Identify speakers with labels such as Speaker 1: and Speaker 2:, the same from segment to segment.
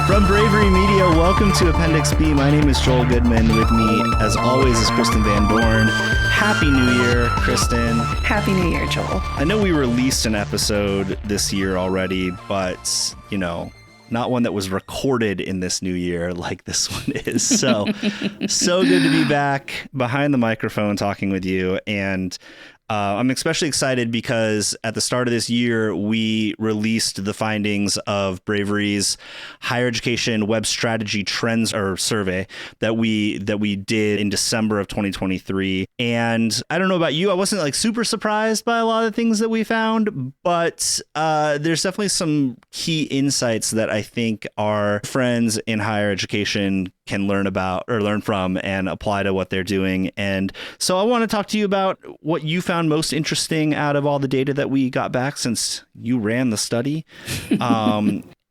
Speaker 1: From Bravery Media, welcome to Appendix B. My name is Joel Goodman. With me, as always, is Kristen Van Dorn. Happy New Year, Kristen.
Speaker 2: Happy New Year, Joel.
Speaker 1: I know we released an episode this year already, but, not one that was recorded in this new year like this one is. So good to be back behind the microphone talking with you. And I'm especially excited because at the start of this year, we released the findings of Bravery's higher education web strategy trends or survey that we did in December of 2023. And I don't know about you, I wasn't super super by a lot of the things that we found, but there's definitely some key insights that I think our friends in higher education can learn about or learn from and apply to what they're doing. And so I want to talk to you about what you found most interesting out of all the data that we got back since you ran the study.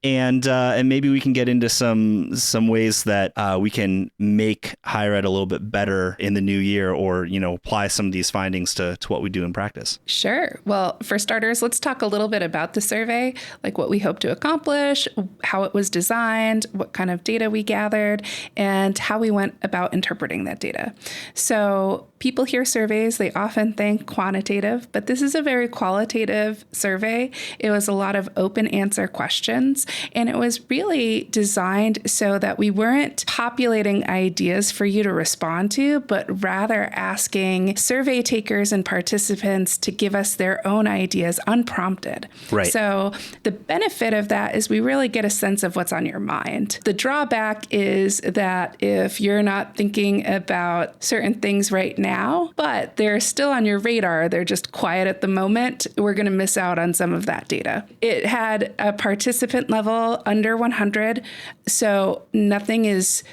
Speaker 1: And maybe we can get into some ways that we can make higher ed a little bit better in the new year, or apply some of these findings to what we do in practice.
Speaker 2: Sure. Well, for starters, let's talk a little bit about the survey, like what we hope to accomplish, how it was designed, what kind of data we gathered, and how we went about interpreting that data. So people hear surveys, they often think quantitative, but this is a very qualitative survey. It was a lot of open answer questions, and it was really designed so that we weren't populating ideas for you to respond to, but rather asking survey takers and participants to give us their own ideas unprompted.
Speaker 1: Right.
Speaker 2: So the benefit of that is we really get a sense of what's on your mind. The drawback is that if you're not thinking about certain things right now, but they're still on your radar, they're just quiet at the moment, we're going to miss out on some of that data. It had a participant level under 100, so nothing is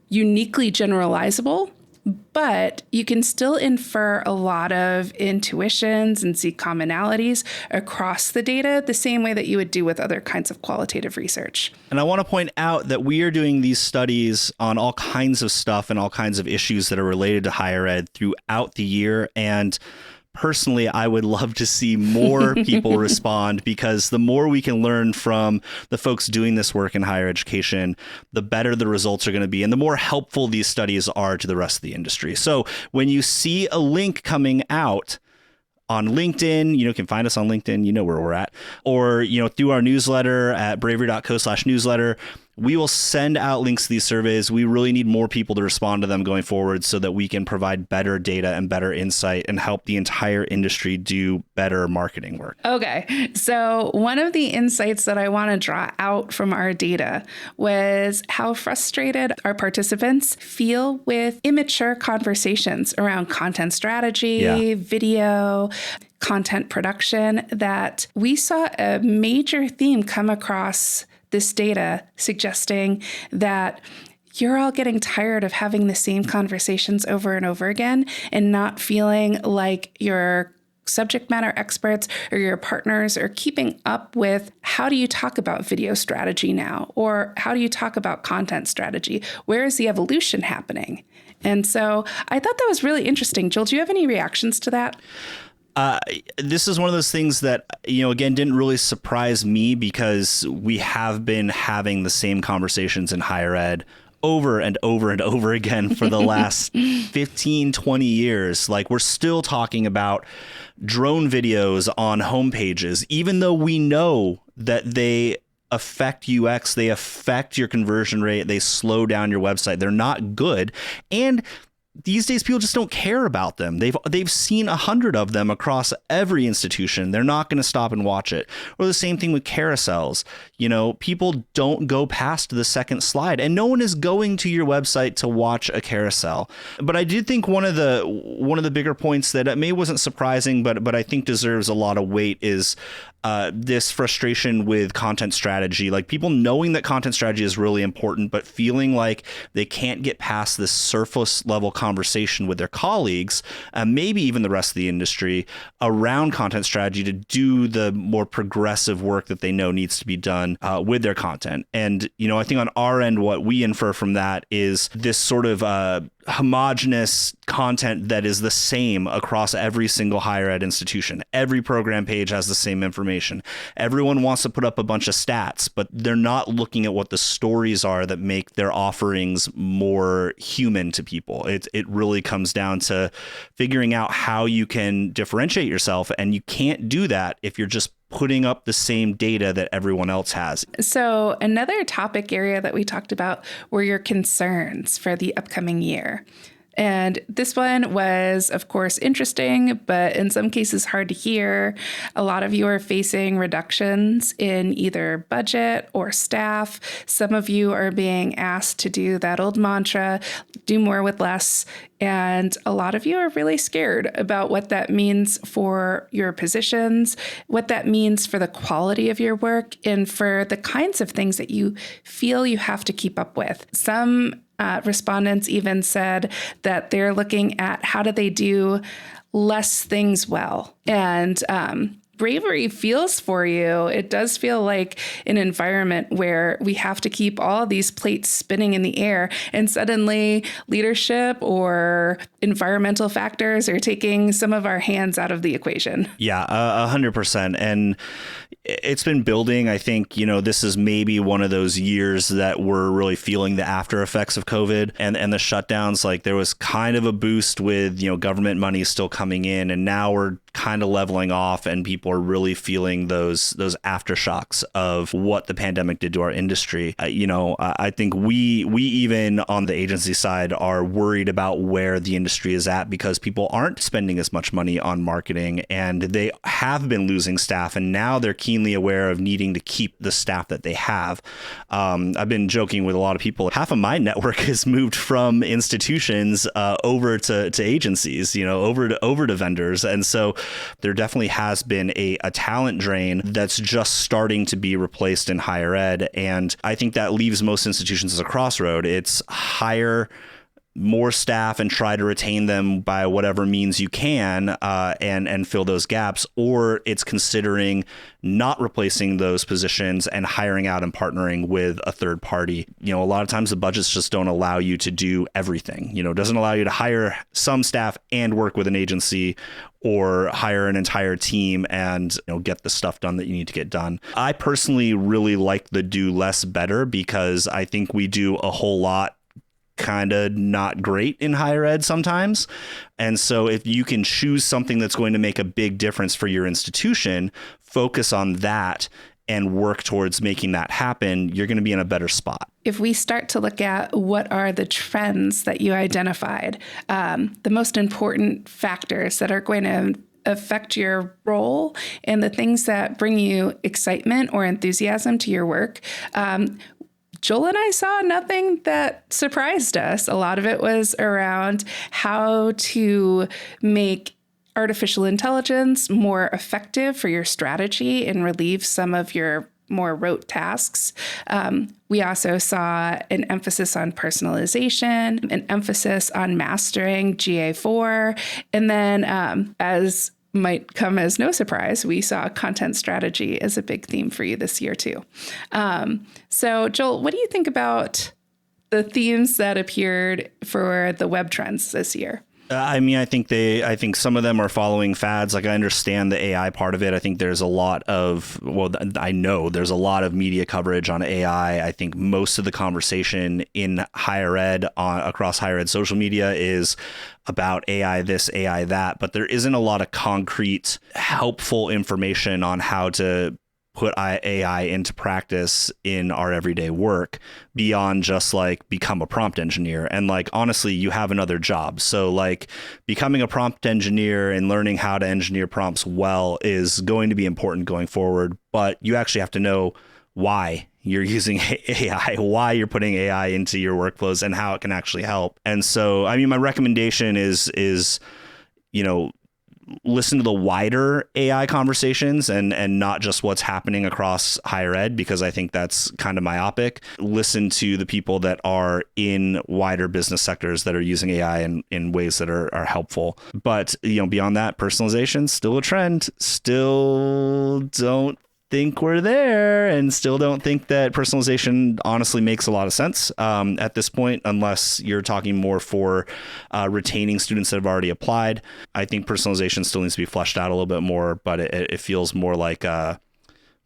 Speaker 2: uniquely generalizable, but you can still infer a lot of intuitions and see commonalities across the data the same way that you would do with other kinds of qualitative research.
Speaker 1: And I want to point out that we are doing these studies on all kinds of stuff and all kinds of issues that are related to higher ed throughout the year. And personally, I would love to see more people respond, because the more we can learn from the folks doing this work in higher education, the better the results are going to be and the more helpful these studies are to the rest of the industry. So when you see a link coming out on LinkedIn, you can find us on LinkedIn, where we're at, or, through our newsletter at bravery.co/newsletter, we will send out links to these surveys. We really need more people to respond to them going forward so that we can provide better data and better insight and help the entire industry do better marketing work.
Speaker 2: Okay. So one of the insights that I want to draw out from our data was how frustrated our participants feel with immature conversations around content strategy, video, content production, that we saw a major theme come across this data suggesting that you're all getting tired of having the same conversations over and over again and not feeling like your subject matter experts or your partners are keeping up with how do you talk about video strategy now, or how do you talk about content strategy? Where is the evolution happening? And so I thought that was really interesting. Joel, do you have any reactions to that?
Speaker 1: This is one of those things that, again, didn't really surprise me, because we have been having the same conversations in higher ed over and over and over again for the last 15, 20 years. We're still talking about drone videos on homepages, even though we know that they affect UX, they affect your conversion rate, they slow down your website. They're not good. And these days, people just don't care about them. They've seen 100 of them across every institution. They're not going to stop and watch it. Or the same thing with carousels. People don't go past the second slide, and no one is going to your website to watch a carousel. But I do think one of the bigger points that maybe wasn't surprising, but I think deserves a lot of weight is this frustration with content strategy, people knowing that content strategy is really important, but feeling like they can't get past this surface level conversation with their colleagues, maybe even the rest of the industry, around content strategy to do the more progressive work that they know needs to be done with their content. And, I think on our end, what we infer from that is this sort of homogenous content that is the same across every single higher ed institution. Every program page has the same information. Everyone wants to put up a bunch of stats, but they're not looking at what the stories are that make their offerings more human to people. It really comes down to figuring out how you can differentiate yourself, and you can't do that if you're just putting up the same data that everyone else has.
Speaker 2: So another topic area that we talked about were your concerns for the upcoming year. And this one was, of course, interesting, but in some cases hard to hear. A lot of you are facing reductions in either budget or staff. Some of you are being asked to do that old mantra, do more with less. And a lot of you are really scared about what that means for your positions, what that means for the quality of your work, and for the kinds of things that you feel you have to keep up with. Some respondents even said that they're looking at how do they do less things well. And Bravery feels for you. It does feel like an environment where we have to keep all these plates spinning in the air, and suddenly leadership or environmental factors are taking some of our hands out of the equation.
Speaker 1: Yeah, 100%. And it's been building. I think, this is maybe one of those years that we're really feeling the after effects of COVID and the shutdowns. Like there was kind of a boost with, government money still coming in, and now we're kind of leveling off, and people are really feeling those aftershocks of what the pandemic did to our industry. I think we even on the agency side are worried about where the industry is at, because people aren't spending as much money on marketing, and they have been losing staff, and now they're keenly aware of needing to keep the staff that they have. I've been joking with a lot of people. Half of my network has moved from institutions over to agencies, over to vendors, and so there definitely has been a talent drain that's just starting to be replaced in higher ed. And I think that leaves most institutions as a crossroad. It's hire more staff and try to retain them by whatever means you can, and fill those gaps, or it's considering not replacing those positions and hiring out and partnering with a third party. A lot of times the budgets just don't allow you to do everything. It doesn't allow you to hire some staff and work with an agency, or hire an entire team and get the stuff done that you need to get done. I personally really like the do less better, because I think we do a whole lot kind of not great in higher ed sometimes. And so if you can choose something that's going to make a big difference for your institution, focus on that and work towards making that happen, you're going to be in a better spot.
Speaker 2: If we start to look at what are the trends that you identified, the most important factors that are going to affect your role and the things that bring you excitement or enthusiasm to your work, Joel and I saw nothing that surprised us. A lot of it was around how to make artificial intelligence more effective for your strategy and relieve some of your more rote tasks. We also saw an emphasis on personalization, an emphasis on mastering GA4, and then as might come as no surprise, we saw content strategy as a big theme for you this year too. So Joel, what do you think about the themes that appeared for the web trends this year?
Speaker 1: I think some of them are following fads. Like I understand the AI part of it. I think there's a lot of, I know there's a lot of media coverage on AI. I think most of the conversation in higher ed across higher ed social media is about AI this, AI that, but there isn't a lot of concrete, helpful information on how to put AI into practice in our everyday work beyond just like become a prompt engineer. And like, honestly, you have another job. So like becoming a prompt engineer and learning how to engineer prompts well is going to be important going forward. But you actually have to know why you're using AI, why you're putting AI into your workflows and how it can actually help. And so, my recommendation is, listen to the wider AI conversations and not just what's happening across higher ed, because I think that's kind of myopic. Listen to the people that are in wider business sectors that are using AI in ways that are helpful. But, beyond that, personalization, still a trend. Still don't think we're there and still don't think that personalization honestly makes a lot of sense at this point, unless you're talking more for retaining students that have already applied. I think personalization still needs to be fleshed out a little bit more, but it feels more like a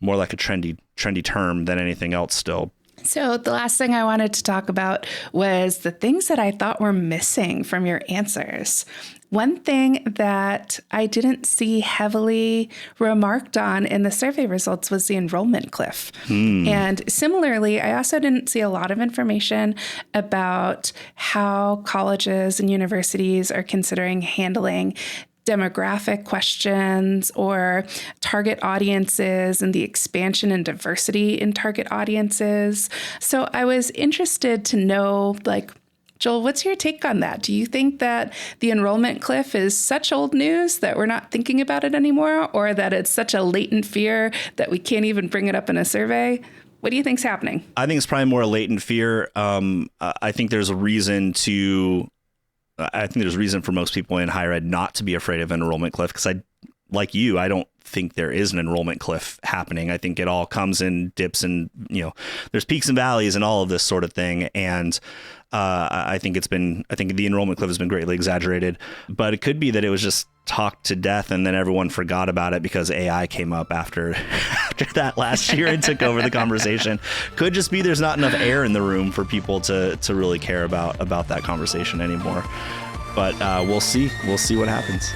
Speaker 1: trendy term than anything else still.
Speaker 2: So the last thing I wanted to talk about was the things that I thought were missing from your answers. One thing that I didn't see heavily remarked on in the survey results was the enrollment cliff. And similarly, I also didn't see a lot of information about how colleges and universities are considering handling demographic questions or target audiences and the expansion and diversity in target audiences. So I was interested to know, Joel, what's your take on that? Do you think that the enrollment cliff is such old news that we're not thinking about it anymore, or that it's such a latent fear that we can't even bring it up in a survey? What do you think's happening?
Speaker 1: I think it's probably more a latent fear. I think there's a reason for most people in higher ed not to be afraid of an enrollment cliff, because I don't think there is an enrollment cliff happening. I think it all comes in dips and, there's peaks and valleys and all of this sort of thing. And I think the enrollment cliff has been greatly exaggerated, but it could be that it was just talked to death and then everyone forgot about it because AI came up after that last year and took over the conversation. Could just be there's not enough air in the room for people to really care about that conversation anymore. But we'll see what happens.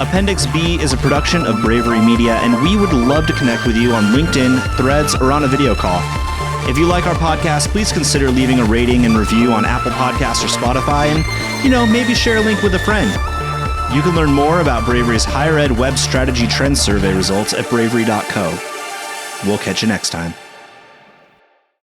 Speaker 1: Appendix B is a production of Bravery Media, and we would love to connect with you on LinkedIn, Threads, or on a video call. If you like our podcast, please consider leaving a rating and review on Apple Podcasts or Spotify, and, maybe share a link with a friend. You can learn more about Bravery's Higher Ed Web Strategy Trends Survey results at bravery.co. We'll catch you next time.